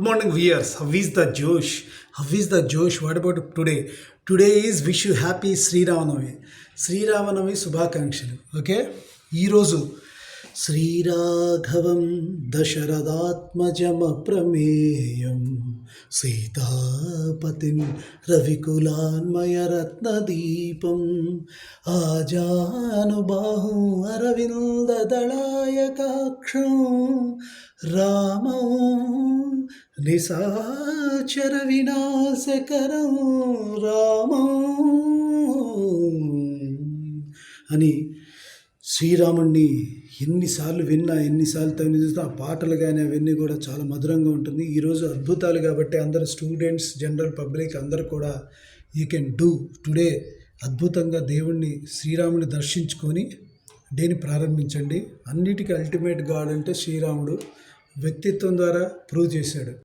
morning, viewers. How is the Josh? How is the Josh? What about today? Today is wish you happy Sri Ramanavami. Sri Ramanavami శుభాకాంక్షలు. Okay, ఈరోజు శ్రీరాఘవం దశరథాత్మజమప్రమేయం సీతాపతిం రవికులాన్మయరత్నదీపం ఆజానుబాహు అరవిందదళాయకాక్షం రామం నిశాచర వినాశకరం రామం అని శ్రీరాముణ్ణి ఎన్నిసార్లు విన్నా, ఎన్నిసార్లు తగిన చూస్తే ఆ పాటలు కానీ అవన్నీ కూడా చాలా మధురంగా ఉంటుంది. ఈరోజు అద్భుతాలు కాబట్టి అందరు స్టూడెంట్స్, జనరల్ పబ్లిక్ అందరూ కూడా యూ కెన్ డూ టుడే అద్భుతంగా దేవుణ్ణి శ్రీరాముని దర్శించుకొని డేని ప్రారంభించండి. అన్నిటికీ అల్టిమేట్ గాడ్ అంటే శ్రీరాముడు వ్యక్తిత్వం ద్వారా ప్రూవ్ చేశాడు.